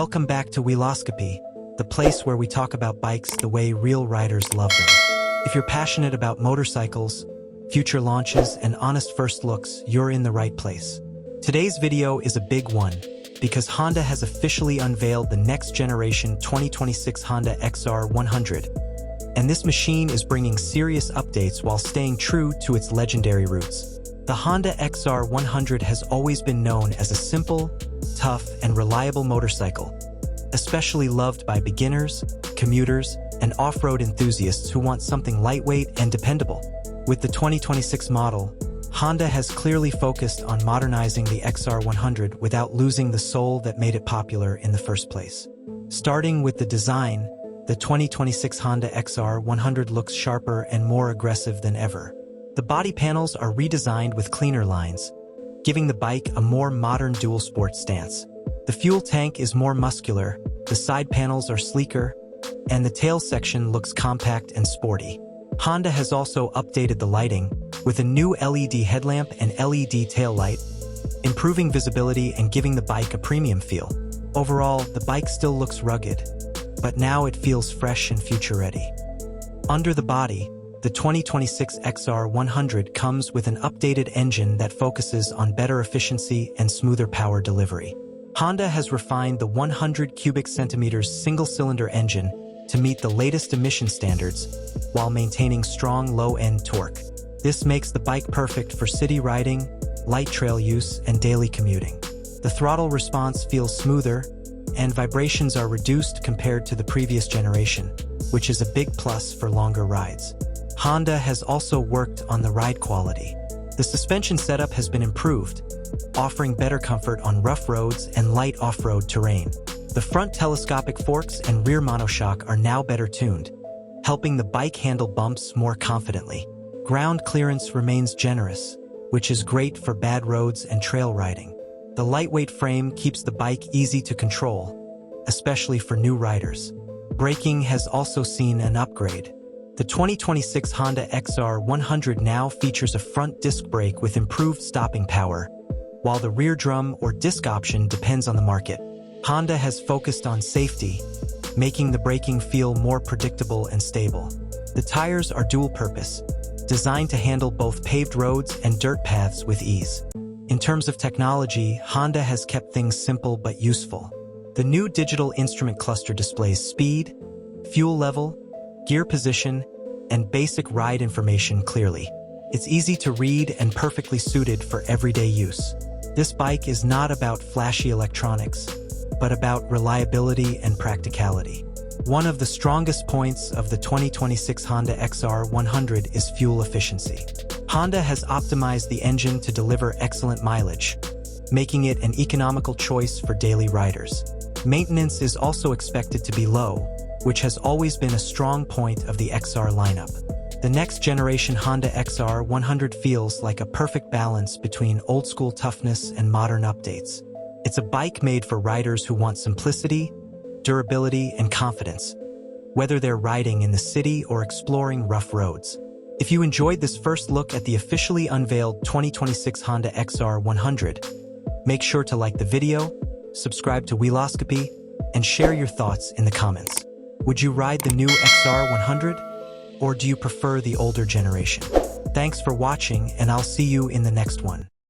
Welcome back to Wheeloscopy, the place where we talk about bikes the way real riders love them. If you're passionate about motorcycles, future launches, and honest first looks, you're in the right place. Today's video is a big one, because Honda has officially unveiled the next generation 2026 Honda XR100. And this machine is bringing serious updates while staying true to its legendary roots. The Honda XR100 has always been known as a simple, tough, and reliable motorcycle, especially loved by beginners, commuters, and off-road enthusiasts who want something lightweight and dependable. With the 2026 model, Honda has clearly focused on modernizing the XR100 without losing the soul that made it popular in the first place. Starting with the design, the 2026 Honda XR100 looks sharper and more aggressive than ever. The body panels are redesigned with cleaner lines, giving the bike a more modern dual-sport stance. The fuel tank is more muscular, the side panels are sleeker, and the tail section looks compact and sporty. Honda has also updated the lighting with a new LED headlamp and LED taillight, improving visibility and giving the bike a premium feel. Overall, the bike still looks rugged, but now it feels fresh and future-ready. Under the body, the 2026 XR100 comes with an updated engine that focuses on better efficiency and smoother power delivery. Honda has refined the 100 cubic centimeters single-cylinder engine to meet the latest emission standards while maintaining strong low-end torque. This makes the bike perfect for city riding, light trail use, and daily commuting. The throttle response feels smoother, and vibrations are reduced compared to the previous generation, which is a big plus for longer rides. Honda has also worked on the ride quality. The suspension setup has been improved, offering better comfort on rough roads and light off-road terrain. The front telescopic forks and rear monoshock are now better tuned, helping the bike handle bumps more confidently. Ground clearance remains generous, which is great for bad roads and trail riding. The lightweight frame keeps the bike easy to control, especially for new riders. Braking has also seen an upgrade. The 2026 Honda XR100 now features a front disc brake with improved stopping power, while the rear drum or disc option depends on the market. Honda has focused on safety, making the braking feel more predictable and stable. The tires are dual-purpose, designed to handle both paved roads and dirt paths with ease. In terms of technology, Honda has kept things simple but useful. The new digital instrument cluster displays speed, fuel level, gear position, and basic ride information clearly. It's easy to read and perfectly suited for everyday use. This bike is not about flashy electronics, but about reliability and practicality. One of the strongest points of the 2026 Honda XR100 is fuel efficiency. Honda has optimized the engine to deliver excellent mileage, making it an economical choice for daily riders. Maintenance is also expected to be low, which has always been a strong point of the XR lineup. The next generation Honda XR100 feels like a perfect balance between old-school toughness and modern updates. It's a bike made for riders who want simplicity, durability, and confidence, whether they're riding in the city or exploring rough roads. If you enjoyed this first look at the officially unveiled 2026 Honda XR100, make sure to like the video, subscribe to Wheeloscopy, and share your thoughts in the comments. Would you ride the new XR100, or do you prefer the older generation? Thanks for watching, and I'll see you in the next one.